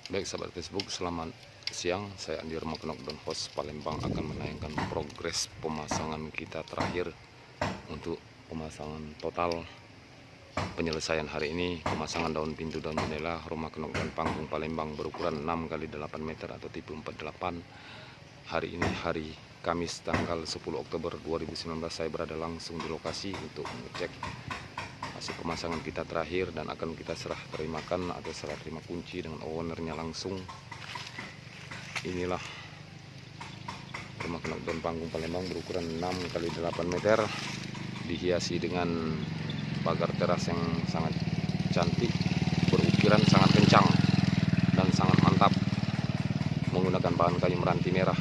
Baik sahabat Facebook, selamat siang. Saya Andi Roma Knockdown Host Palembang akan menayangkan progres pemasangan kita terakhir untuk pemasangan total penyelesaian hari ini. Pemasangan daun pintu dan jendela rumah Knockdown panggung Palembang berukuran 6 x 8 meter atau tipe 48. Hari ini hari Kamis tanggal 10 Oktober 2019 saya berada langsung di lokasi untuk mengecek hasil pemasangan kita terakhir dan akan kita serah terimakan atau serah terima kunci dengan ownernya langsung. Inilah rumah Knockdown panggung Palembang berukuran 6 x 8 meter, dihiasi dengan pagar teras yang sangat cantik, berukiran sangat kencang dan sangat mantap, menggunakan bahan kayu meranti merah.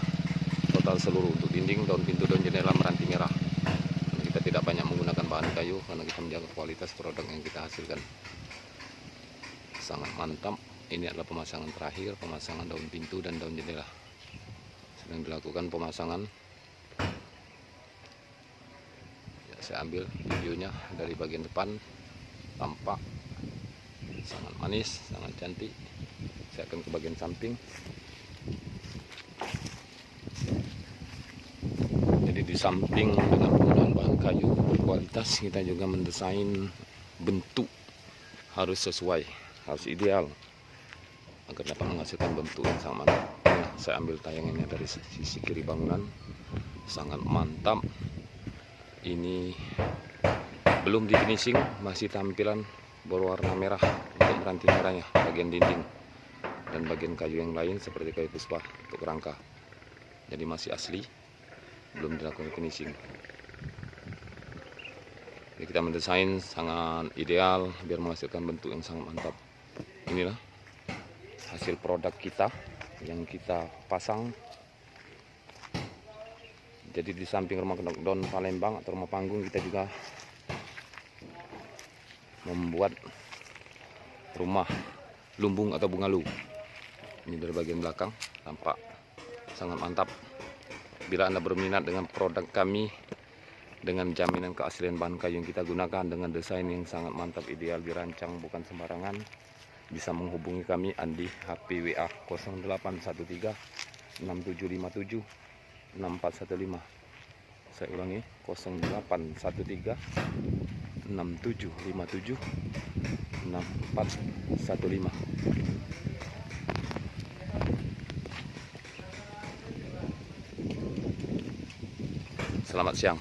Total seluruh untuk dinding, daun pintu dan jendela meranti merah. Kita tidak banyak menggunakan bahan kayu karena kita menjaga kualitas produk yang kita hasilkan. Sangat mantap. Ini adalah pemasangan terakhir, pemasangan daun pintu dan daun jendela. Sedang dilakukan pemasangan. Ya, saya ambil videonya dari bagian depan. Tampak sangat manis, sangat cantik. Saya akan ke bagian samping. Di samping dengan penggunaan bahan kayu berkualitas, kita juga mendesain bentuk harus sesuai, harus ideal agar dapat menghasilkan bentuk yang sangat mantap. Nah, saya ambil tayangannya dari sisi kiri bangunan, sangat mantap. Ini belum di finishing, masih tampilan berwarna merah untuk meranti merahnya bagian dinding dan bagian kayu yang lain seperti kayu puspa untuk rangka. Jadi masih asli, belum dilakukan finishing. Jadi kita mendesain sangat ideal biar menghasilkan bentuk yang sangat mantap. Inilah hasil produk kita yang kita pasang. Jadi di samping rumah Knockdown Palembang atau rumah panggung, kita juga membuat rumah lumbung atau bungalu. Ini dari bagian belakang tampak sangat mantap. Bila Anda berminat dengan produk kami dengan jaminan keaslian bahan kayu yang kita gunakan dengan desain yang sangat mantap, ideal, dirancang bukan sembarangan, bisa menghubungi kami Andi, HP WA 0813 6757 6415. Saya ulangi, 0813 6757 6415. Selamat siang.